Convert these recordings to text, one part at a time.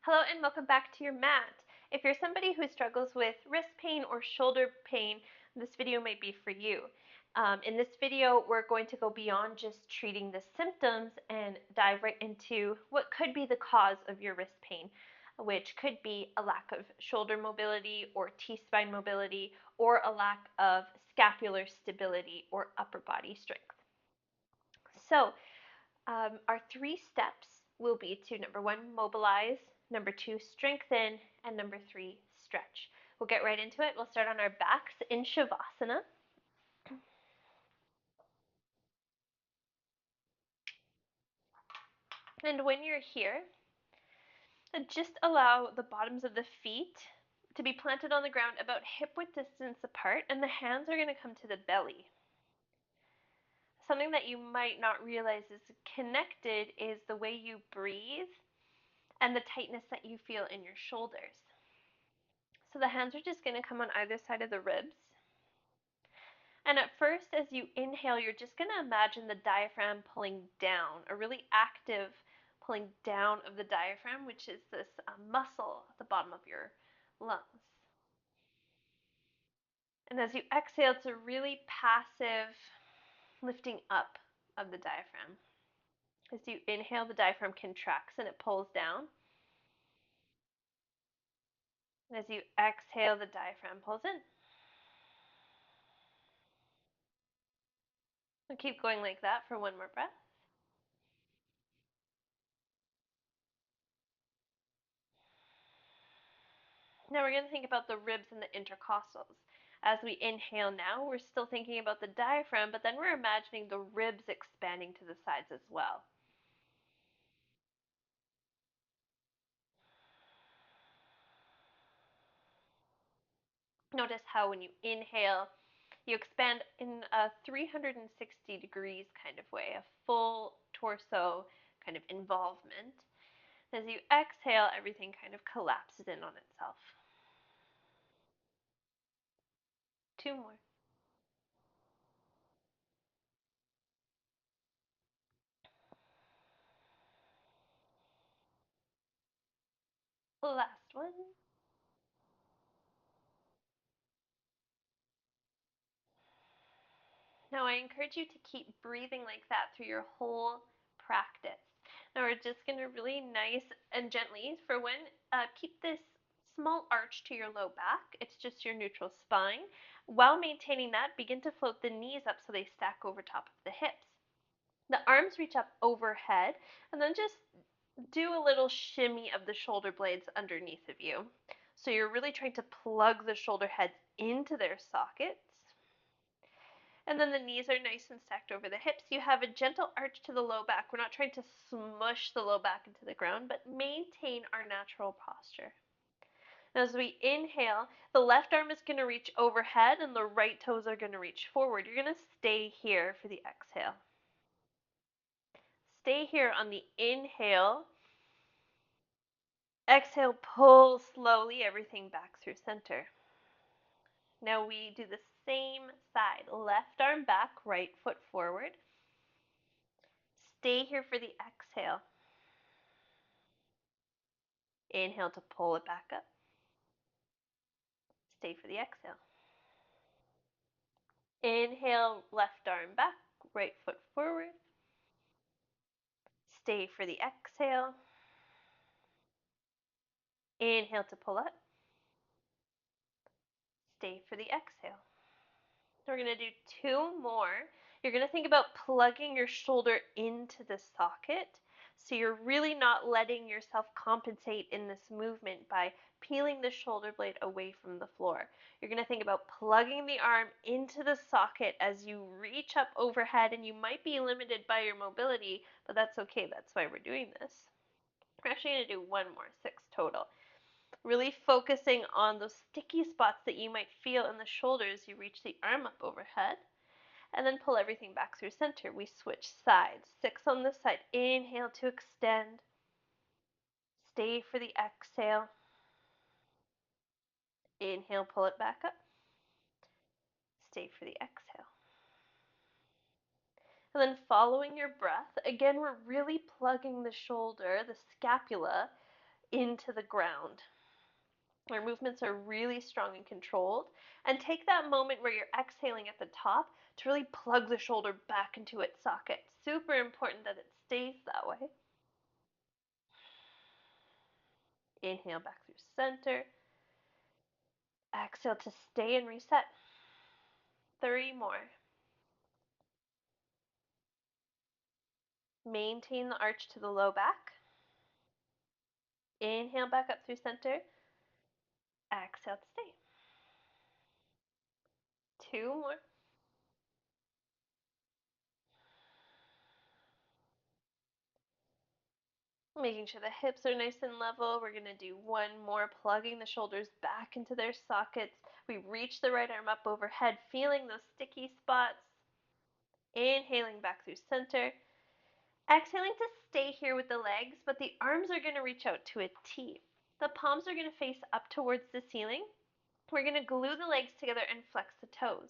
Hello and welcome back to your mat. If you're somebody who struggles with wrist pain or shoulder pain, this video might be for you. In this video, we're going to go beyond just treating the symptoms and dive right into what could be the cause of your wrist pain, which could be a lack of shoulder mobility or T-spine mobility or a lack of scapular stability or upper body strength. So, our 3 steps will be to number 1, mobilize, number 2, strengthen, and number 3, stretch. We'll get right into it. We'll start on our backs in Shavasana. And when you're here, just allow the bottoms of the feet to be planted on the ground about hip-width distance apart, and the hands are going to come to the belly. Something that you might not realize is connected is the way you breathe and the tightness that you feel in your shoulders. So the hands are just going to come on either side of the ribs. And at first, as you inhale, you're just going to imagine the diaphragm pulling down, a really active pulling down of the diaphragm, which is this muscle at the bottom of your lungs. And as you exhale, it's a really passive lifting up of the diaphragm. As you inhale, the diaphragm contracts and it pulls down. And as you exhale, the diaphragm pulls in. So keep going like that for one more breath. Now we're going to think about the ribs and the intercostals. As we inhale now, we're still thinking about the diaphragm, but then we're imagining the ribs expanding to the sides as well. Notice how when you inhale, you expand in a 360 degrees kind of way, a full torso kind of involvement. As you exhale, everything kind of collapses in on itself. 2 more. Last one. Now, I encourage you to keep breathing like that through your whole practice. Now, we're just going to really nice and gently, for one, keep this small arch to your low back. It's just your neutral spine. While maintaining that, begin to float the knees up so they stack over top of the hips. The arms reach up overhead, and then just do a little shimmy of the shoulder blades underneath of you. So you're really trying to plug the shoulder heads into their sockets. And then the knees are nice and stacked over the hips. You have a gentle arch to the low back. We're not trying to smush the low back into the ground, but maintain our natural posture. As we inhale, the left arm is going to reach overhead and the right toes are going to reach forward. You're going to stay here for the exhale. Stay here on the inhale. Exhale, pull slowly everything back through center. Now we do the same side. Left arm back, right foot forward. Stay here for the exhale. Inhale to pull it back up. Stay for the exhale. Inhale, left arm back, right foot forward. Stay for the exhale. Inhale to pull up. Stay for the exhale. We're going to do 2 more. You're going to think about plugging your shoulder into the socket. So you're really not letting yourself compensate in this movement by peeling the shoulder blade away from the floor. You're going to think about plugging the arm into the socket as you reach up overhead, and you might be limited by your mobility, but that's okay. That's why we're doing this. We're actually going to do 1 more, 6 total. Really focusing on those sticky spots that you might feel in the shoulders. You reach the arm up overhead. And then pull everything back through center. We switch sides. 6 on this side. Inhale to extend. Stay for the exhale. Inhale, pull it back up. Stay for the exhale. And then following your breath, again, we're really plugging the shoulder, the scapula, into the ground. Our movements are really strong and controlled. And take that moment where you're exhaling at the top to really plug the shoulder back into its socket. Super important that it stays that way. Inhale back through center. Exhale to stay and reset. 3 more. Maintain the arch to the low back. Inhale back up through center. Exhale to stay. 2 more. Making sure the hips are nice and level. We're going to do 1 more, plugging the shoulders back into their sockets. We reach the right arm up overhead, feeling those sticky spots. Inhaling back through center. Exhaling to stay here with the legs, but the arms are going to reach out to a T. The palms are going to face up towards the ceiling. We're going to glue the legs together and flex the toes.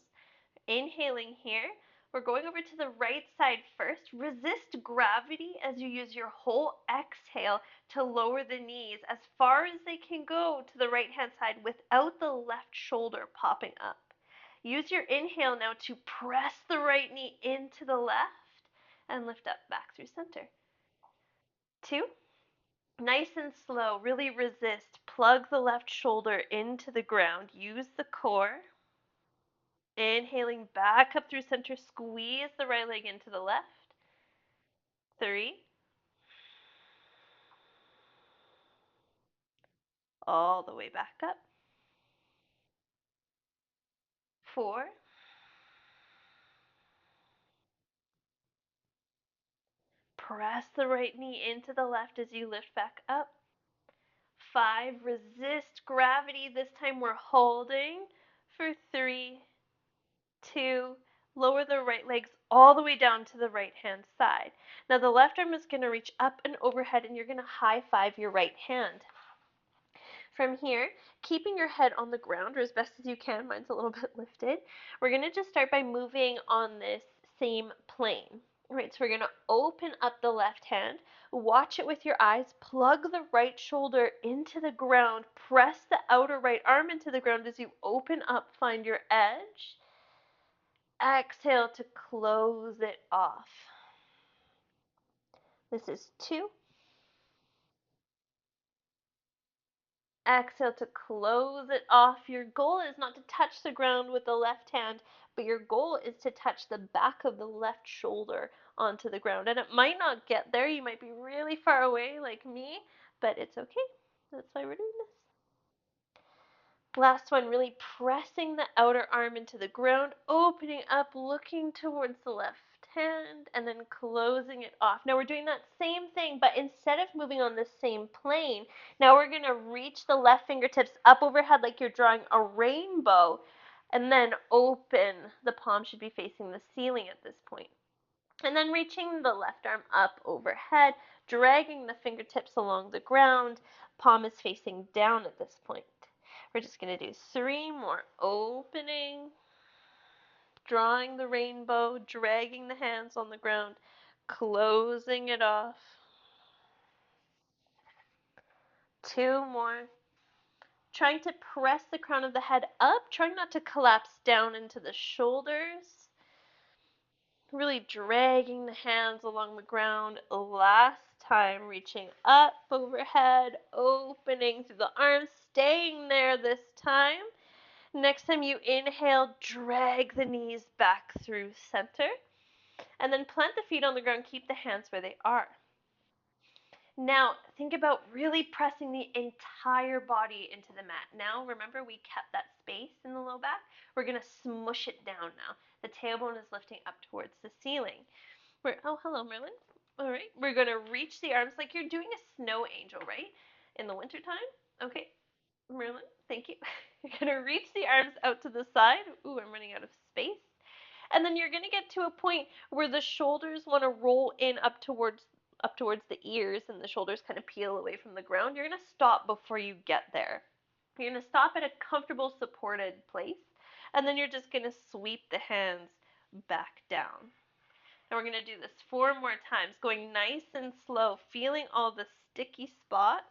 Inhaling here, we're going over to the right side first. Resist gravity as you use your whole exhale to lower the knees as far as they can go to the right hand side without the left shoulder popping up. Use your inhale now to press the right knee into the left and lift up back through center. 2. Nice and slow, really resist. Plug the left shoulder into the ground. Use the core. Inhaling back up through center, squeeze the right leg into the left. 3. All the way back up. 4. Press the right knee into the left as you lift back up. 5. Resist gravity. This time we're holding for 3, 2. Lower the right legs all the way down to the right hand side. Now the left arm is going to reach up and overhead, and you're going to high five your right hand. From here, keeping your head on the ground, or as best as you can, mine's a little bit lifted, we're going to just start by moving on this same plane. All right, so we're going to open up the left hand, watch it with your eyes, plug the right shoulder into the ground, press the outer right arm into the ground as you open up, find your edge. Exhale to close it off. This is 2. Exhale to close it off. Your goal is not to touch the ground with the left hand, but your goal is to touch the back of the left shoulder onto the ground. And it might not get there. You might be really far away like me, but it's okay. That's why we're doing this. Last one, really pressing the outer arm into the ground, opening up, looking towards the left hand, and then closing it off. Now we're doing that same thing, but instead of moving on the same plane, now we're going to reach the left fingertips up overhead like you're drawing a rainbow, and then open. The palm should be facing the ceiling at this point. And then reaching the left arm up overhead, dragging the fingertips along the ground. Palm is facing down at this point. We're just going to do 3 more. Opening, drawing the rainbow, dragging the hands on the ground, closing it off. 2 more. Trying to press the crown of the head up, trying not to collapse down into the shoulders. Really dragging the hands along the ground. Last time, reaching up overhead, opening through the arms, staying there this time. Next time you inhale, drag the knees back through center. And then plant the feet on the ground, keep the hands where they are. Now, think about really pressing the entire body into the mat. Now, remember we kept that space in the low back. We're going to smush it down now. The tailbone is lifting up towards the ceiling. Oh, hello, Merlin. All right, we're going to reach the arms like you're doing a snow angel, right? In the wintertime. Okay, Merlin, thank you. You're going to reach the arms out to the side. Ooh, I'm running out of space. And then you're going to get to a point where the shoulders want to roll in up towards the ears, and the shoulders kind of peel away from the ground. You're going to stop before you get there. You're going to stop at a comfortable supported place, and then you're just going to sweep the hands back down. And we're going to do this 4 more times, going nice and slow, feeling all the sticky spots.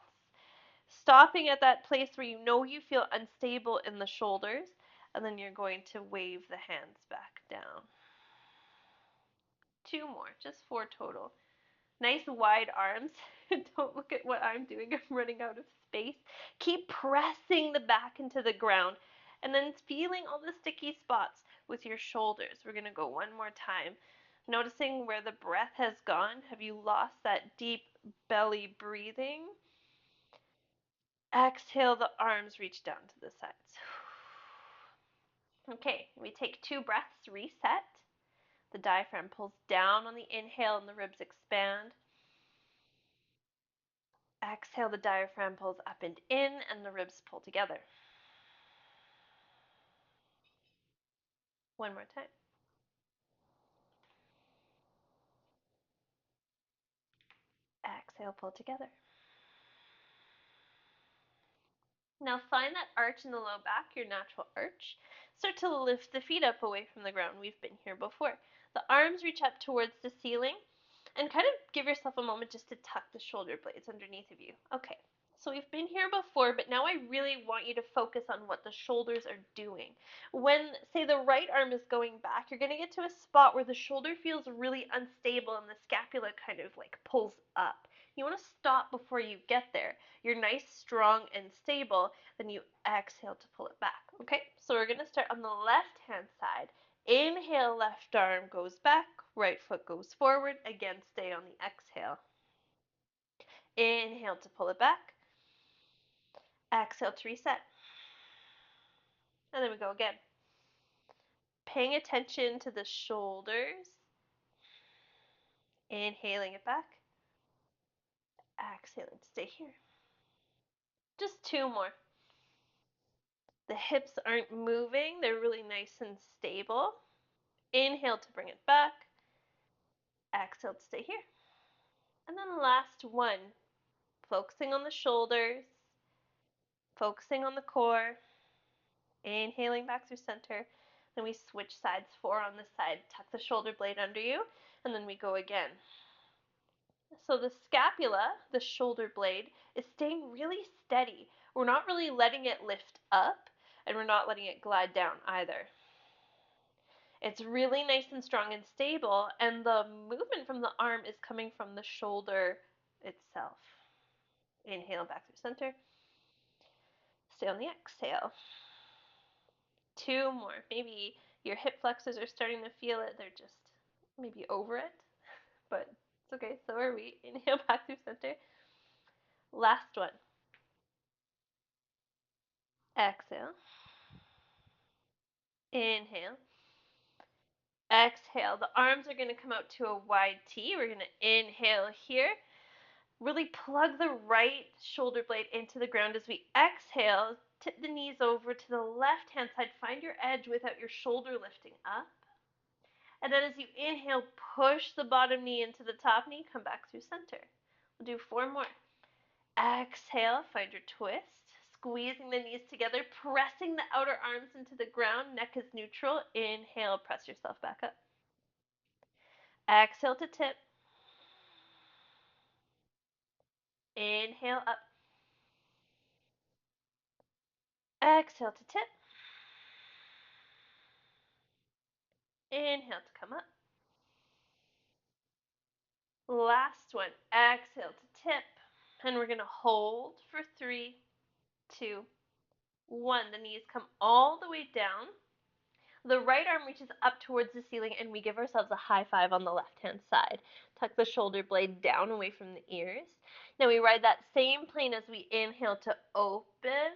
stopping at that place where you know you feel unstable in the shoulders, and then you're going to wave the hands back down. 2 more, just 4 total. Nice wide arms. Don't look at what I'm doing. I'm running out of space. Keep pressing the back into the ground and then feeling all the sticky spots with your shoulders. We're going to go one more time. Noticing where the breath has gone. Have you lost that deep belly breathing? Exhale, the arms reach down to the sides. Okay, we take 2 breaths, reset. The diaphragm pulls down on the inhale and the ribs expand. Exhale, the diaphragm pulls up and in, and the ribs pull together. One more time. Exhale, pull together. Now find that arch in the low back, your natural arch. Start to lift the feet up away from the ground. We've been here before. The arms reach up towards the ceiling, and kind of give yourself a moment just to tuck the shoulder blades underneath of you. Okay, so we've been here before, but now I really want you to focus on what the shoulders are doing. When, say, the right arm is going back, you're going to get to a spot where the shoulder feels really unstable and the scapula kind of like pulls up. You want to stop before you get there. You're nice, strong, and stable, then you exhale to pull it back. Okay, so we're going to start on the left hand side. Inhale, left arm goes back, right foot goes forward. Again, stay on the exhale. Inhale to pull it back. Exhale to reset. And then we go again. Paying attention to the shoulders. Inhaling it back. Exhaling to stay here. Just 2 more. The hips aren't moving. They're really nice and stable. Inhale to bring it back. Exhale to stay here. And then last one. Focusing on the shoulders. Focusing on the core. Inhaling back through center. Then we switch sides, 4 on this side. Tuck the shoulder blade under you. And then we go again. So the scapula, the shoulder blade, is staying really steady. We're not really letting it lift up, and we're not letting it glide down either. It's really nice and strong and stable, and the movement from the arm is coming from the shoulder itself. Inhale back through center. Stay on the exhale. 2 more. Maybe your hip flexors are starting to feel it. They're just maybe over it, but it's okay. So are we. Inhale back through center. Last one. Exhale. Inhale. Exhale. The arms are going to come out to a wide T. We're going to inhale here. Really plug the right shoulder blade into the ground as we exhale. Tip the knees over to the left hand side. Find your edge without your shoulder lifting up. And then as you inhale, push the bottom knee into the top knee. Come back through center. We'll do 4 more. Exhale, find your twist. Squeezing the knees together, pressing the outer arms into the ground. Neck is neutral. Inhale, press yourself back up. Exhale to tip. Inhale up. Exhale to tip. Inhale to come up. Last one. Exhale to tip. And we're going to hold for 3, 2, 1. The knees come all the way down. The right arm reaches up towards the ceiling, and we give ourselves a high five on the left-hand side. Tuck the shoulder blade down away from the ears. Now we ride that same plane as we inhale to open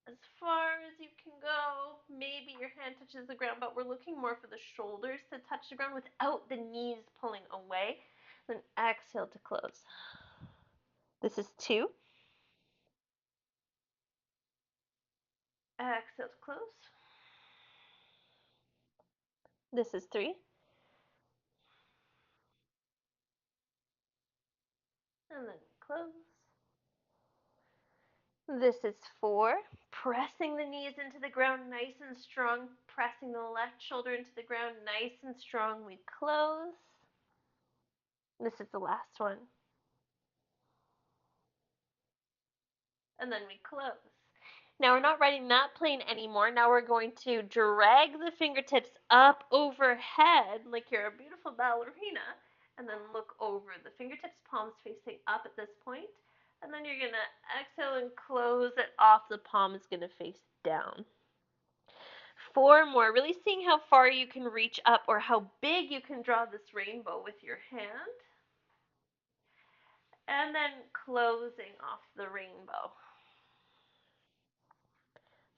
as far as you can go. Maybe your hand touches the ground, but we're looking more for the shoulders to touch the ground without the knees pulling away. Then exhale to close. This is 2. Exhale to close. This is 3. And then close. This is 4. Pressing the knees into the ground nice and strong. Pressing the left shoulder into the ground nice and strong. We close. This is the last one. and then we close. Now we're not writing that plane anymore. Now we're going to drag the fingertips up overhead like you're a beautiful ballerina, and then look over. The fingertips, palms facing up at this point, and then you're going to exhale and close it off. The palm is going to face down. 4 more, really seeing how far you can reach up or how big you can draw this rainbow with your hand. And then closing off the rainbow.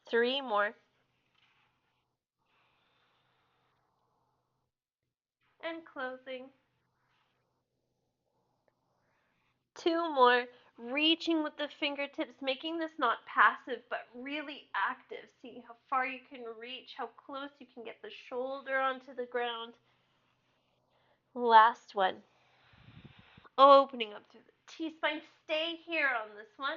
3 more. And closing. 2 more. Reaching with the fingertips, making this not passive but really active. Seeing how far you can reach, how close you can get the shoulder onto the ground. Last one. Opening up through the T-spine. Stay here on this one.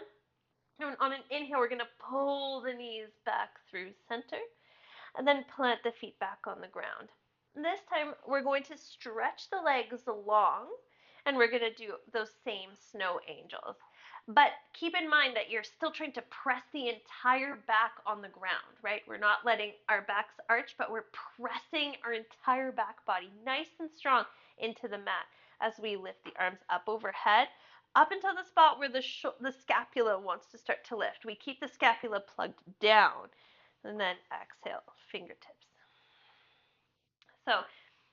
And on an inhale, we're going to pull the knees back through center. And then plant the feet back on the ground. This time we're going to stretch the legs long, and we're going to do those same snow angels. But keep in mind that you're still trying to press the entire back on the ground, right? We're not letting our backs arch, but we're pressing our entire back body nice and strong into the mat as we lift the arms up overhead, up until the spot where the scapula wants to start to lift. We keep the scapula plugged down. And then exhale, fingertips. So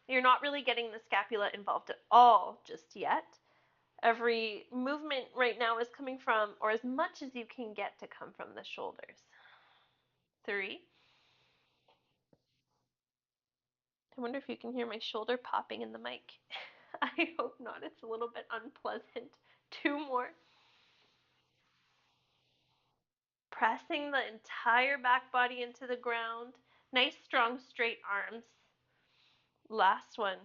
you're not really getting the scapula involved at all just yet. Every movement right now is coming from, or as much as you can get to come from the shoulders. 3. I wonder if you can hear my shoulder popping in the mic. I hope not. It's a little bit unpleasant. 2 more. Pressing the entire back body into the ground. Nice, strong, straight arms. Last one.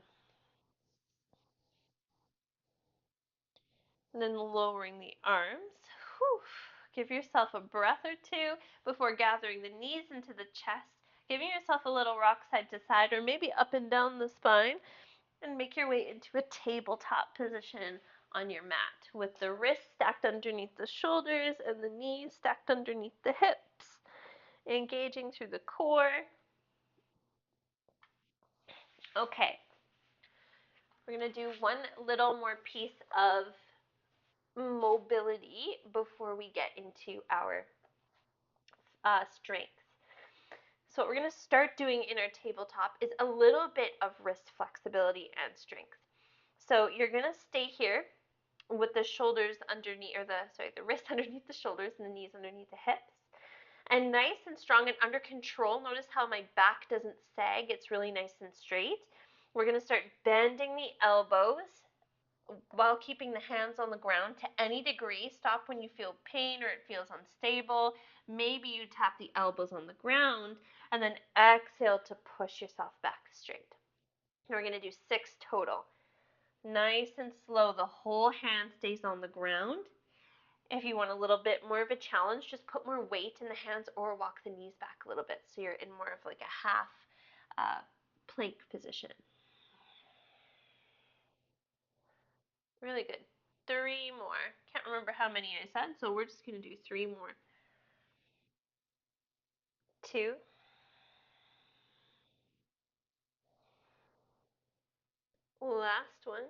And then lowering the arms. Whew. Give yourself a breath or two before gathering the knees into the chest, giving yourself a little rock side to side or maybe up and down the spine, and make your way into a tabletop position on your mat with the wrists stacked underneath the shoulders and the knees stacked underneath the hips, engaging through the core. Okay, we're going to do one little more piece of mobility before we get into our strength. So what we're going to start doing in our tabletop is a little bit of wrist flexibility and strength. So you're going to stay here with the shoulders underneath, or the wrists underneath the shoulders and the knees underneath the hips. And nice and strong and under control. Notice how my back doesn't sag. It's really nice and straight. We're going to start bending the elbows while keeping the hands on the ground to any degree. Stop when you feel pain or it feels unstable. Maybe you tap the elbows on the ground, and then exhale to push yourself back straight. And we're going to do 6 total. Nice and slow. The whole hand stays on the ground. If you want a little bit more of a challenge, just put more weight in the hands or walk the knees back a little bit so you're in more of like a half plank position. Really good. 3 more. Can't remember how many I said, so we're just going to do 3 more. 2. Last one.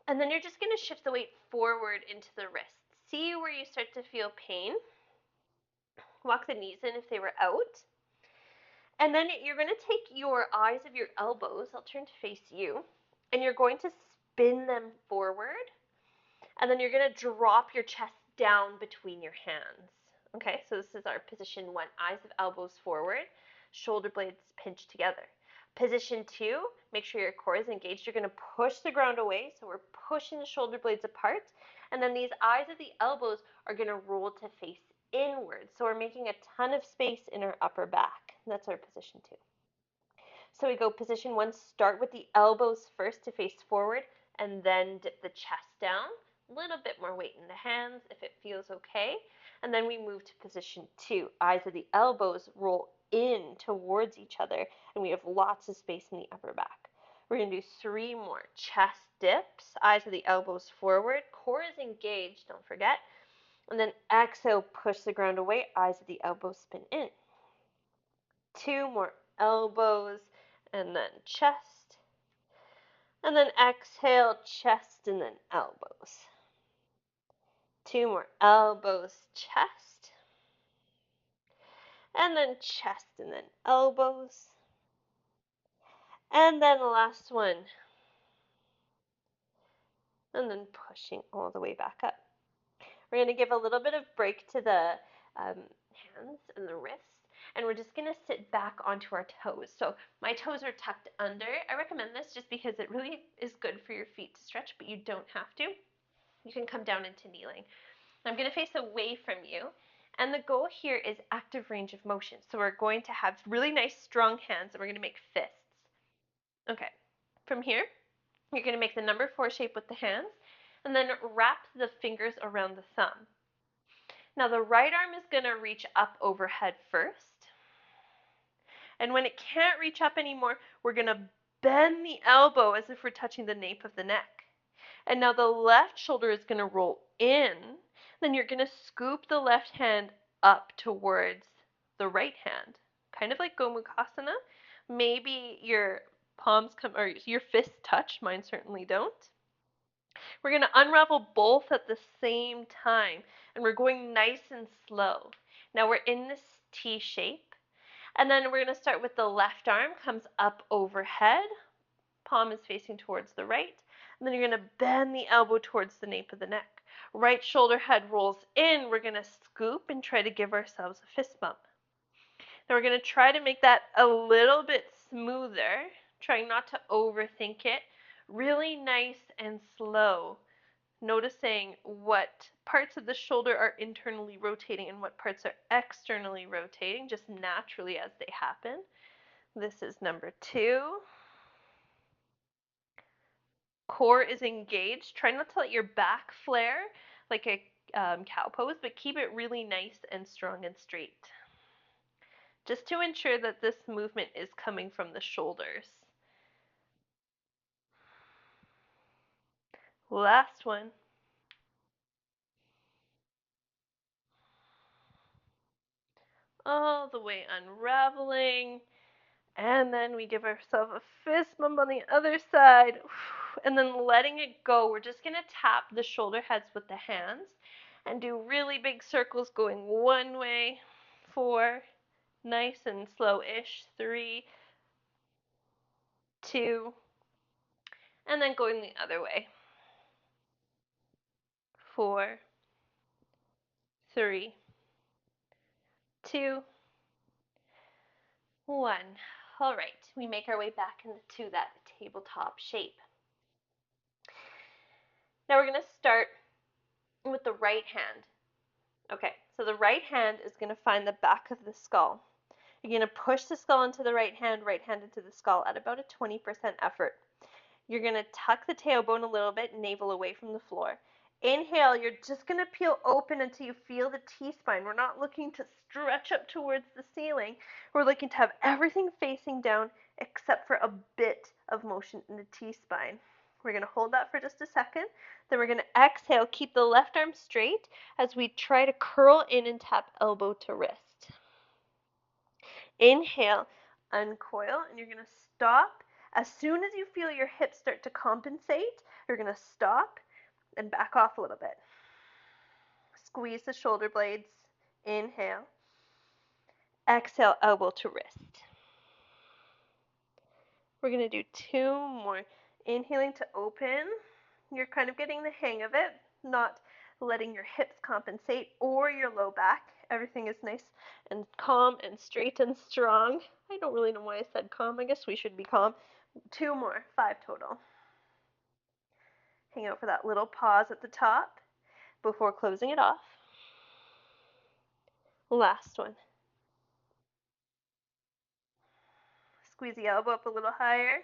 And then you're just going to shift the weight forward into the wrists. See where you start to feel pain. Walk the knees in if they were out. And then you're going to take your eyes of your elbows, I'll turn to face you, and you're going to spin them forward. And then you're going to drop your chest down between your hands. Okay, so this is our position 1. Eyes of elbows forward, shoulder blades pinched together. Position 2, make sure your core is engaged. You're going to push the ground away, so we're pushing the shoulder blades apart. And then these eyes of the elbows are going to roll to face inward. So we're making a ton of space in our upper back. That's our position 2. So we go position 1, start with the elbows first to face forward, and then dip the chest down. A little bit more weight in the hands if it feels okay. And then we move to position 2. Eyes of the elbows roll in towards each other, and we have lots of space in the upper back. We're going to do 3 more. Chest dips, eyes of the elbows forward, core is engaged, don't forget. And then exhale, push the ground away, eyes of the elbows spin in. 2 more, elbows, and then chest. And then exhale, chest, and then elbows. 2 more, elbows, chest. And then chest, and then elbows. And then last one. And then pushing all the way back up. We're going to give a little bit of break to the hands and the wrists. And we're just going to sit back onto our toes. So my toes are tucked under. I recommend this just because it really is good for your feet to stretch, but you don't have to. You can come down into kneeling. I'm going to face away from you. And the goal here is active range of motion. So we're going to have really nice strong hands and we're going to make fists. Okay, from here, you're going to make the number 4 shape with the hands and then wrap the fingers around the thumb. Now the right arm is going to reach up overhead first. And when it can't reach up anymore, we're going to bend the elbow as if we're touching the nape of the neck. And now the left shoulder is going to roll in. Then you're going to scoop the left hand up towards the right hand, kind of like Gomukhasana. Maybe your palms come, or your fists touch. Mine certainly don't. We're going to unravel both at the same time, and we're going nice and slow. Now we're in this T shape, and then we're going to start with the left arm comes up overhead, palm is facing towards the right, and then you're going to bend the elbow towards the nape of the neck. Right shoulder head rolls in, we're going to scoop and try to give ourselves a fist bump. Now we're going to try to make that a little bit smoother, trying not to overthink it, really nice and slow. Noticing what parts of the shoulder are internally rotating and what parts are externally rotating, just naturally as they happen. This is number 2. Core is engaged. Try not to let your back flare like a cow pose, but keep it really nice and strong and straight. Just to ensure that this movement is coming from the shoulders. Last one. All the way unraveling. And then we give ourselves a fist bump on the other side. And then letting it go. We're just going to tap the shoulder heads with the hands and do really big circles going one way. 4, nice and slow-ish. 3, 2, and then going the other way. 4, 3, 2, 1. All right, we make our way back into that tabletop shape. Now we're going to start with the right hand. Okay, so the right hand is going to find the back of the skull. You're going to push the skull into the right hand into the skull at about a 20% effort. You're going to tuck the tailbone a little bit, navel away from the floor. Inhale, you're just going to peel open until you feel the T-spine. We're not looking to stretch up towards the ceiling. We're looking to have everything facing down except for a bit of motion in the T-spine. We're going to hold that for just a second. Then we're going to exhale, keep the left arm straight as we try to curl in and tap elbow to wrist. Inhale, uncoil, and you're going to stop. As soon as you feel your hips start to compensate, you're going to stop and back off a little bit. Squeeze the shoulder blades. Inhale. Exhale, elbow to wrist. We're going to do 2 more. Inhaling to open. You're kind of getting the hang of it, not letting your hips compensate or your low back. Everything is nice and calm and straight and strong. I don't really know why I said calm. I guess we should be calm. 2 more, 5 total. Hang out for that little pause at the top before closing it off. Last one. Squeeze the elbow up a little higher.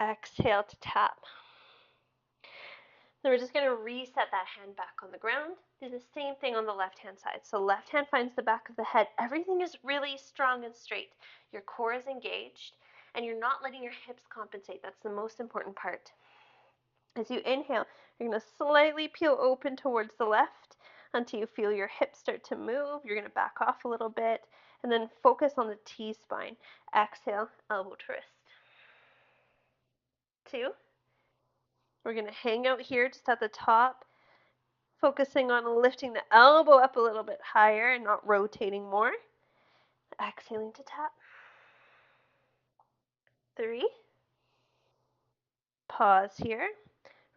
Exhale to tap. Then we're just going to reset that hand back on the ground. Do the same thing on the left-hand side. So left hand finds the back of the head. Everything is really strong and straight. Your core is engaged. and you're not letting your hips compensate. That's the most important part. As you inhale, you're going to slightly peel open towards the left until you feel your hips start to move. You're going to back off a little bit and then focus on the T-spine. Exhale, elbow to wrist. 2. We're going to hang out here just at the top, focusing on lifting the elbow up a little bit higher and not rotating more. Exhaling to tap. 3. Pause here.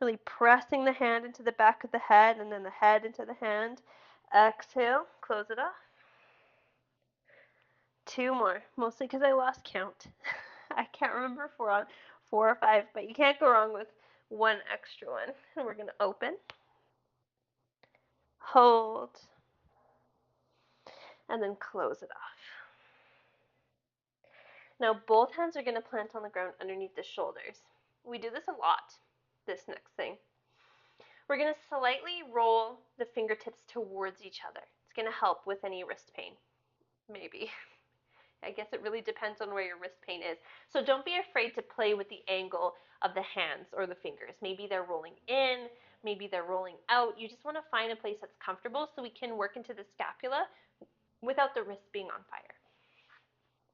Really pressing the hand into the back of the head and then the head into the hand. Exhale, close it off. 2 more, mostly because I lost count. I can't remember if we're on 4 or 5, but you can't go wrong with one extra one. And we're going to open, hold, and then close it off. Now both hands are going to plant on the ground underneath the shoulders. We do this a lot, this next thing. We're going to slightly roll the fingertips towards each other. It's going to help with any wrist pain, maybe. I guess it really depends on where your wrist pain is. So don't be afraid to play with the angle of the hands or the fingers. Maybe they're rolling in, maybe they're rolling out. You just want to find a place that's comfortable so we can work into the scapula without the wrist being on fire.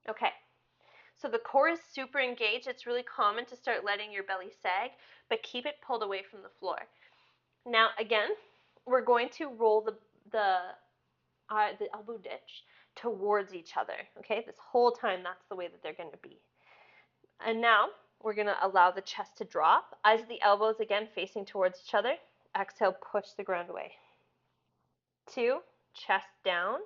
Okay. So the core is super engaged. It's really common to start letting your belly sag, but keep it pulled away from the floor. Now, again, we're going to roll the elbow ditch towards each other. Okay, this whole time that's the way that they're going to be. And now we're going to allow the chest to drop. As the elbows again facing towards each other, exhale, push the ground away. 2, chest down.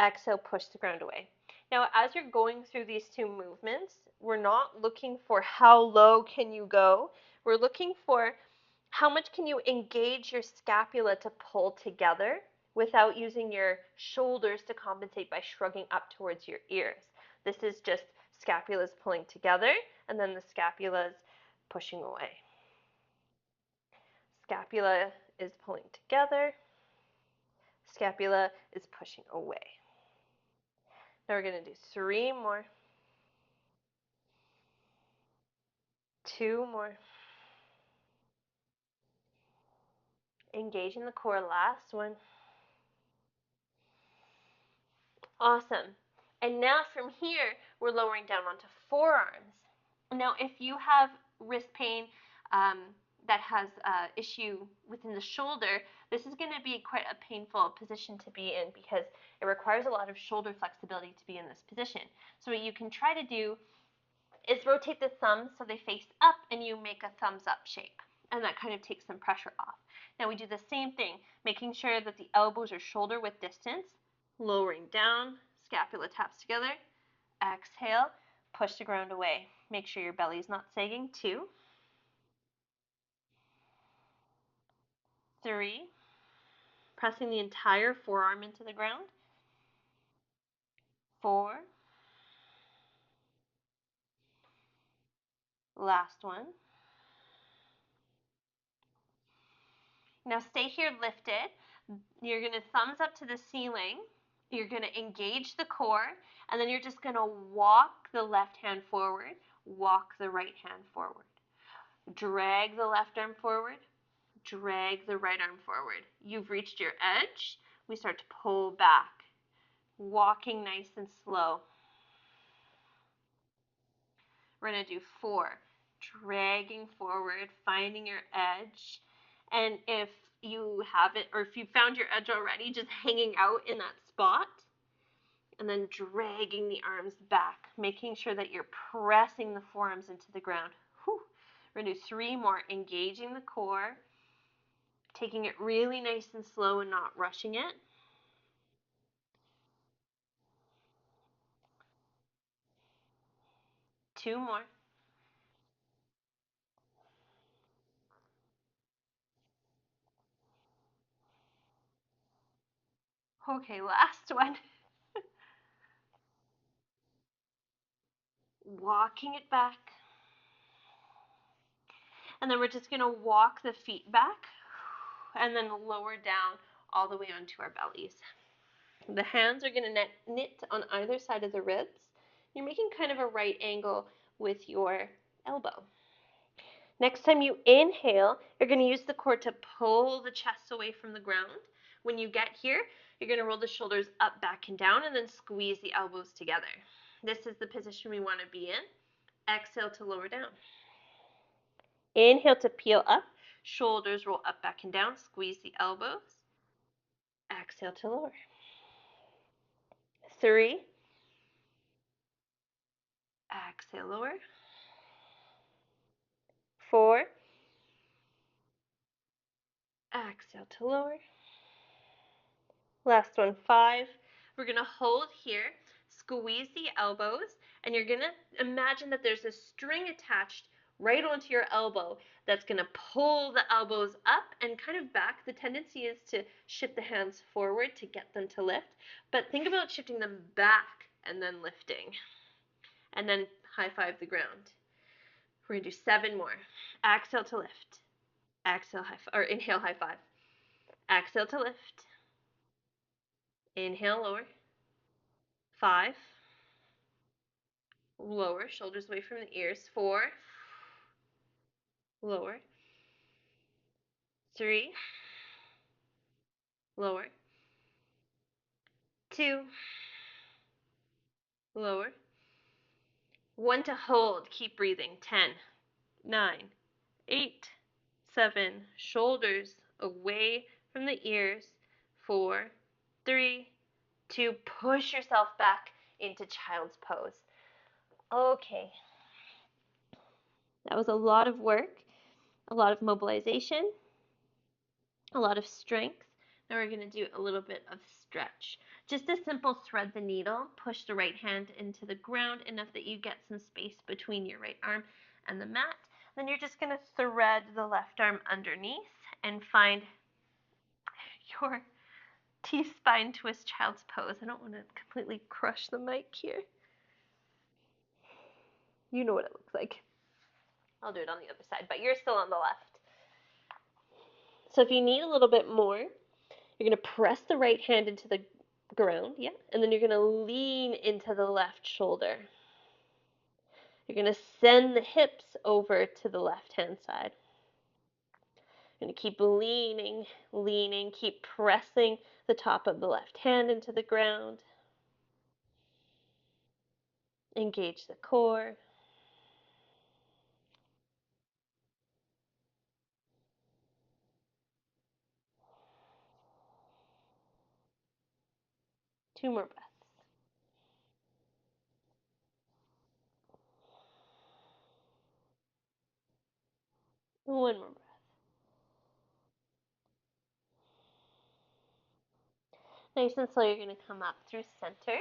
Exhale, push the ground away. Now, as you're going through these 2 movements, we're not looking for how low can you go. We're looking for how much can you engage your scapula to pull together without using your shoulders to compensate by shrugging up towards your ears. This is just scapulas pulling together and then the scapulas pushing away. Scapula is pulling together. Scapula is pushing away. Now we're going to do 3 more. 2 more. Engaging the core, last one. Awesome. And now from here, we're lowering down onto forearms. Now, if you have wrist pain that has issue within the shoulder, this is going to be quite a painful position to be in because it requires a lot of shoulder flexibility to be in this position. So what you can try to do is rotate the thumbs so they face up and you make a thumbs up shape. And that kind of takes some pressure off. Now we do the same thing, making sure that the elbows are shoulder width distance, lowering down, scapula taps together, exhale, push the ground away. Make sure your belly is not sagging. 2, 3, pressing the entire forearm into the ground. 4, last one. Now stay here lifted. You're going to thumbs up to the ceiling. You're going to engage the core, and then you're just going to walk the left hand forward, walk the right hand forward. Drag the left arm forward, drag the right arm forward. You've reached your edge. We start to pull back, walking nice and slow. We're going to do 4, dragging forward, finding your edge. And if you haven't, or if you found your edge already, just hanging out in that spot. And then dragging the arms back, making sure that you're pressing the forearms into the ground. Whew. We're going to do 3 more, engaging the core, taking it really nice and slow and not rushing it. 2 more. Okay, last one. Walking it back. And then we're just going to walk the feet back and then lower down all the way onto our bellies. The hands are going to knit on either side of the ribs. You're making kind of a right angle with your elbow. Next time you inhale, you're going to use the core to pull the chest away from the ground. When you get here, you're going to roll the shoulders up, back, and down, and then squeeze the elbows together. This is the position we want to be in. Exhale to lower down. Inhale to peel up. Shoulders roll up, back, and down. Squeeze the elbows. Exhale to lower. 3. Exhale, lower. 4. Exhale to lower. Last one, 5. We're going to hold here, squeeze the elbows, and you're going to imagine that there's a string attached right onto your elbow that's going to pull the elbows up and kind of back. The tendency is to shift the hands forward to get them to lift, but think about shifting them back and then lifting, and then high five the ground. We're going to do 7 more. Exhale to lift. Exhale, or inhale, high five. Exhale to lift. Inhale, lower. 5. Lower, shoulders away from the ears. 4. Lower. 3. Lower. 2. Lower. 1 to hold. Keep breathing. 10, 9, 8, 7. Shoulders away from the ears. 4, 3, 2. Push yourself back into child's pose. Okay. That was a lot of work, a lot of mobilization, a lot of strength. Now we're going to do a little bit of stretch. Just a simple thread the needle, push the right hand into the ground enough that you get some space between your right arm and the mat. Then you're just going to thread the left arm underneath and find your T-spine twist child's pose. I don't want to completely crush the mic here. You know what it looks like. I'll do it on the other side, but you're still on the left. So if you need a little bit more, you're going to press the right hand into the ground, yeah, and then you're going to lean into the left shoulder. You're going to send the hips over to the left-hand side. You're going to keep leaning, leaning, keep pressing the top of the left hand into the ground. Engage the core. Two more breaths. One more breath. Nice and slow, you're going to come up through center.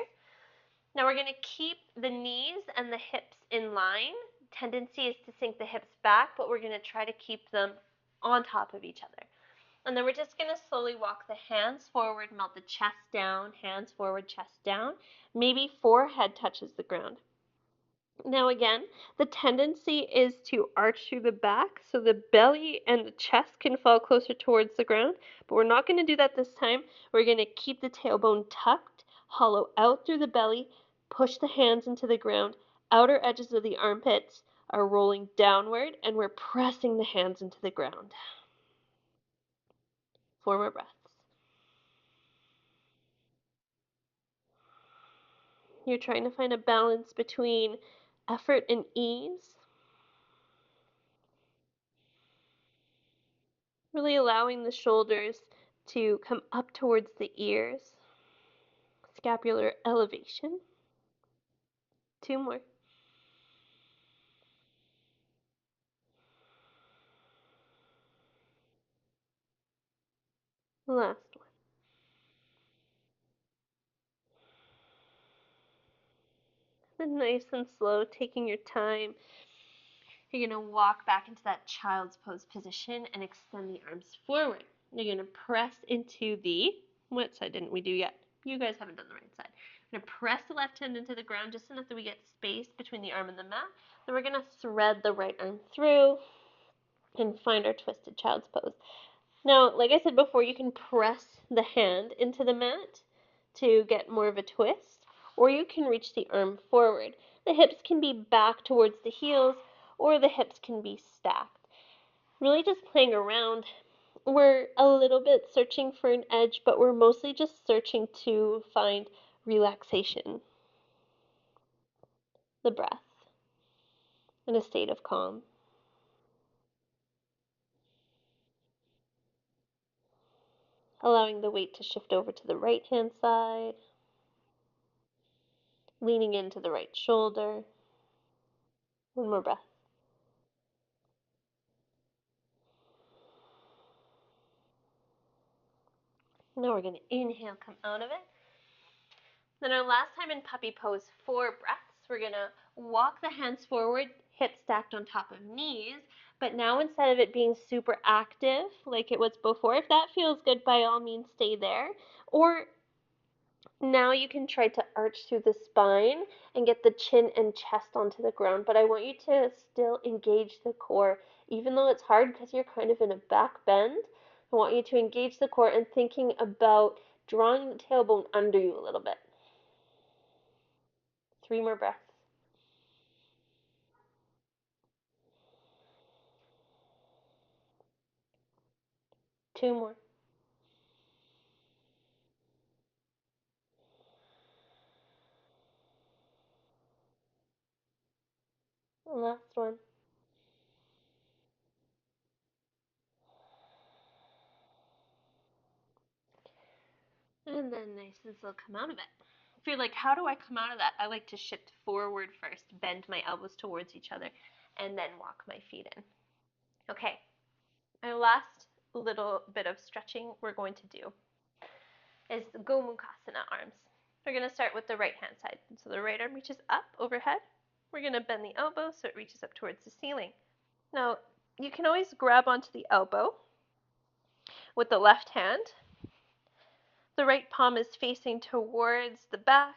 Now we're going to keep the knees and the hips in line. Tendency is to sink the hips back, but we're going to try to keep them on top of each other. And then we're just going to slowly walk the hands forward, melt the chest down, hands forward, chest down. Maybe forehead touches the ground. Now again, the tendency is to arch through the back so the belly and the chest can fall closer towards the ground, but we're not going to do that this time. We're going to keep the tailbone tucked, hollow out through the belly, push the hands into the ground, outer edges of the armpits are rolling downward, and we're pressing the hands into the ground. 4 more breaths. You're trying to find a balance between effort and ease. Really allowing the shoulders to come up towards the ears. Scapular elevation. 2 more. Last one. Then nice and slow, taking your time. You're going to walk back into that child's pose position and extend the arms forward. You're going to press into the, what side didn't we do yet? You guys haven't done the right side. We're going to press the left hand into the ground just enough that we get space between the arm and the mat. Then we're going to thread the right arm through and find our twisted child's pose. Now, like I said before, you can press the hand into the mat to get more of a twist, or you can reach the arm forward. The hips can be back towards the heels, or the hips can be stacked. Really just playing around. We're a little bit searching for an edge, but we're mostly just searching to find relaxation, the breath, and a state of calm. Allowing the weight to shift over to the right hand side, leaning into the right shoulder. One more breath. Now we're going to inhale, come out of it. Then our last time in puppy pose, 4 breaths. We're going to walk the hands forward, hips stacked on top of knees. But now instead of it being super active like it was before, if that feels good, by all means stay there. Or now you can try to arch through the spine and get the chin and chest onto the ground. But I want you to still engage the core. Even though it's hard because you're kind of in a back bend, I want you to engage the core and thinking about drawing the tailbone under you a little bit. 3 more breaths. 2 more. And last one. And then nice and slow, come out of it. If you're like, how do I come out of that? I like to shift forward first, bend my elbows towards each other, and then walk my feet in. Okay, our last little bit of stretching we're going to do is the Gomukhasana arms. We're going to start with the right hand side. So the right arm reaches up overhead. We're going to bend the elbow so it reaches up towards the ceiling. Now, you can always grab onto the elbow with the left hand. The right palm is facing towards the back.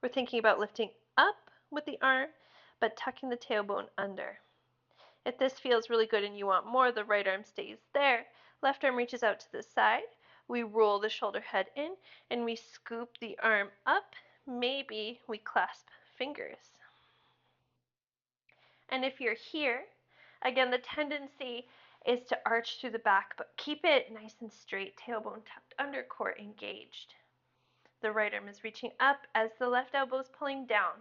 We're thinking about lifting up with the arm, but tucking the tailbone under. If this feels really good and you want more, the right arm stays there. Left arm reaches out to the side. We roll the shoulder head in, and we scoop the arm up. Maybe we clasp fingers. And if you're here, again, the tendency is to arch through the back, but keep it nice and straight, tailbone tucked under, core engaged. The right arm is reaching up as the left elbow is pulling down.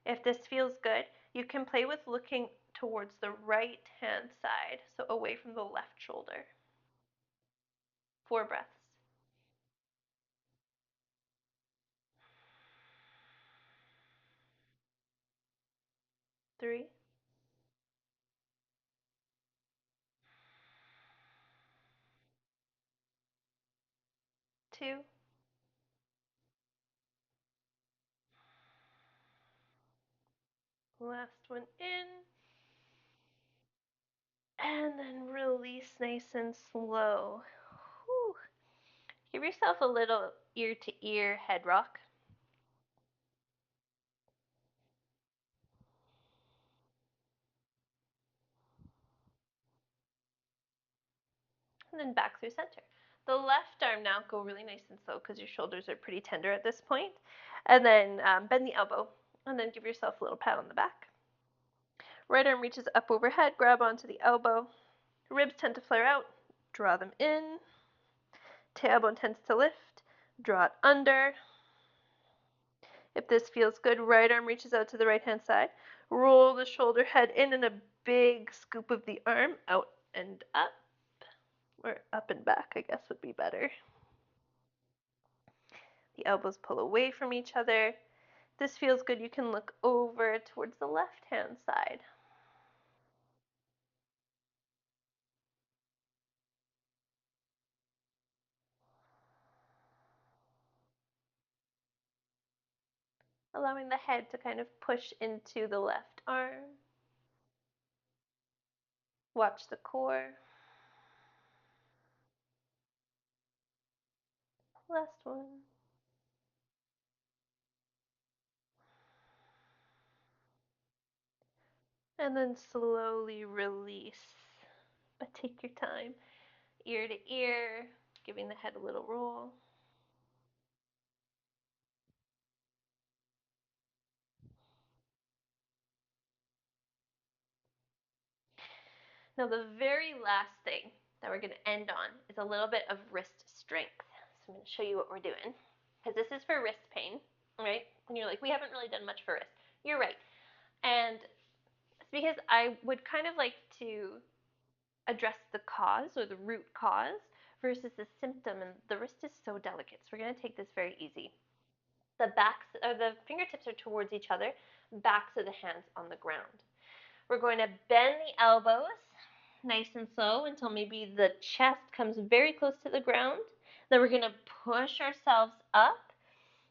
If this feels good, you can play with looking towards the right hand side, so away from the left shoulder. 4 breaths. 3. 2. Last one in. And then release nice and slow. Whew. Give yourself a little ear to ear head rock. And then back through center. The left arm now, go really nice and slow because your shoulders are pretty tender at this point. And then bend the elbow and then give yourself a little pat on the back. Right arm reaches up overhead, grab onto the elbow. Ribs tend to flare out, draw them in. Tailbone tends to lift, draw it under. If this feels good, right arm reaches out to the right hand side. Roll the shoulder head in and a big scoop of the arm out and up. Or up and back, I guess would be better. The elbows pull away from each other. If this feels good, you can look over towards the left hand side. Allowing the head to kind of push into the left arm. Watch the core. Last one. And then slowly release. But take your time. Ear to ear, giving the head a little roll. Now, the very last thing that we're going to end on is a little bit of wrist strength. So I'm going to show you what we're doing, because this is for wrist pain, right? And you're like, we haven't really done much for wrist. You're right. And it's because I would kind of like to address the cause or the root cause versus the symptom, and the wrist is so delicate. So we're going to take this very easy. The backs or the fingertips are towards each other, backs of the hands on the ground. We're going to bend the elbows nice and slow until maybe the chest comes very close to the ground. Then we're going to push ourselves up.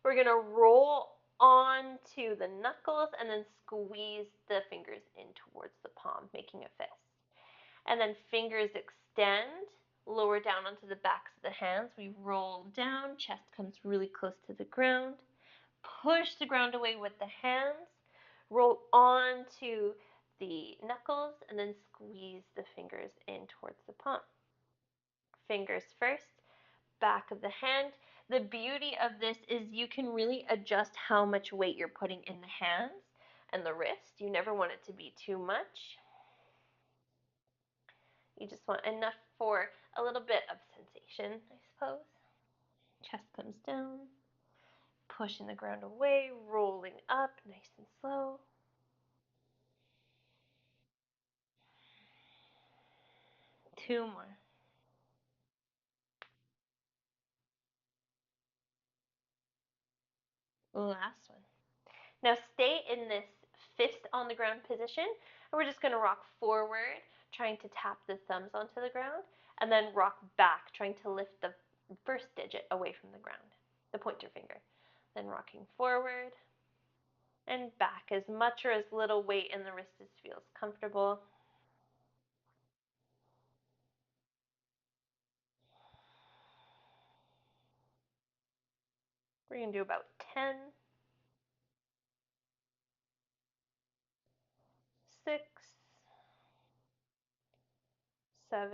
We're going to roll onto the knuckles and then squeeze the fingers in towards the palm, making a fist. And then fingers extend, lower down onto the backs of the hands. We roll down, chest comes really close to the ground. Push the ground away with the hands. Roll onto the knuckles and then squeeze the fingers in towards the palm. Fingers first, back of the hand. The beauty of this is you can really adjust how much weight you're putting in the hands and the wrist. You never want it to be too much. You just want enough for a little bit of sensation, I suppose. Chest comes down, pushing the ground away, rolling up nice and slow. Two more. Last one. Now stay in this fist on the ground position, and we're just going to rock forward, trying to tap the thumbs onto the ground, and then rock back, trying to lift the first digit away from the ground, the pointer finger. Then rocking forward and back, as much or as little weight in the wrist as feels comfortable. We're going to do about 10, 6, 7,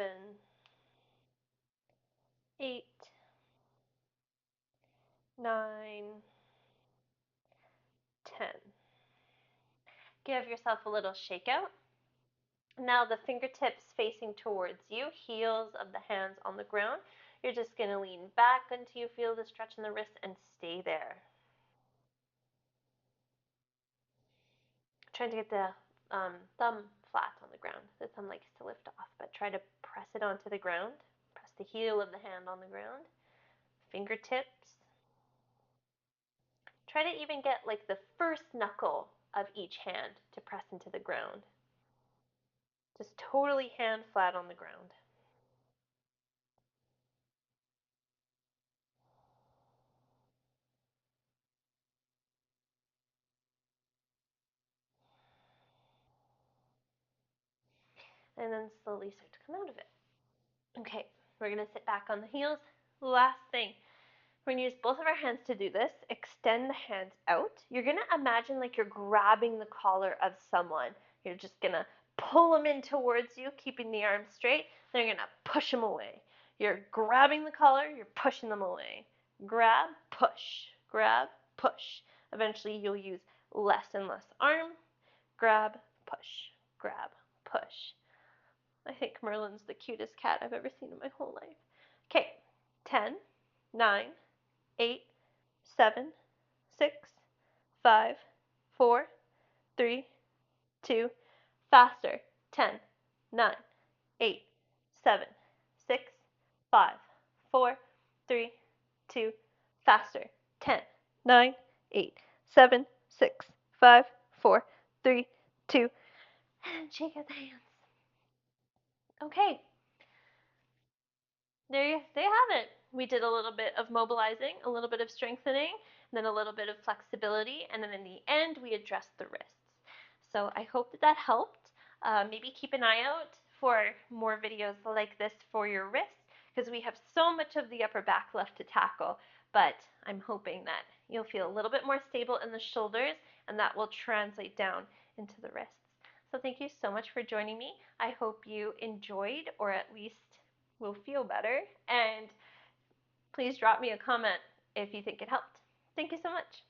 8, 9, 10. Give yourself a little shakeout. Now the fingertips facing towards you, heels of the hands on the ground. You're just going to lean back until you feel the stretch in the wrist and stay there. Trying to get the thumb flat on the ground. The thumb likes to lift off, but try to press it onto the ground. Press the heel of the hand on the ground. Fingertips. Try to even get like the first knuckle of each hand to press into the ground. Just totally hand flat on the ground. And then slowly start to come out of it. Okay, we're going to sit back on the heels. Last thing, we're going to use both of our hands to do this. Extend the hands out. You're going to imagine like you're grabbing the collar of someone. You're just going to pull them in towards you, keeping the arms straight. Then you're going to push them away. You're grabbing the collar, you're pushing them away. Grab, push, grab, push. Eventually you'll use less and less arm. Grab, push, grab, push. I think Merlin's the cutest cat I've ever seen in my whole life. Okay, 10, 9, 8, 7, 6, 5, 4, 3, 2, faster. 10, 9, 8, 7, 6, 5, 4, 3, 2, faster. 10, 9, 8, 7, 6, 5, 4, 3, 2, and shake out the hands. Okay, there you have it. We did a little bit of mobilizing, a little bit of strengthening, then a little bit of flexibility, and then in the end, we addressed the wrists. So I hope that helped. Maybe keep an eye out for more videos like this for your wrists, because we have so much of the upper back left to tackle, but I'm hoping that you'll feel a little bit more stable in the shoulders, and that will translate down into the wrists. So thank you so much for joining me. I hope you enjoyed, or at least will feel better. And please drop me a comment if you think it helped. Thank you so much.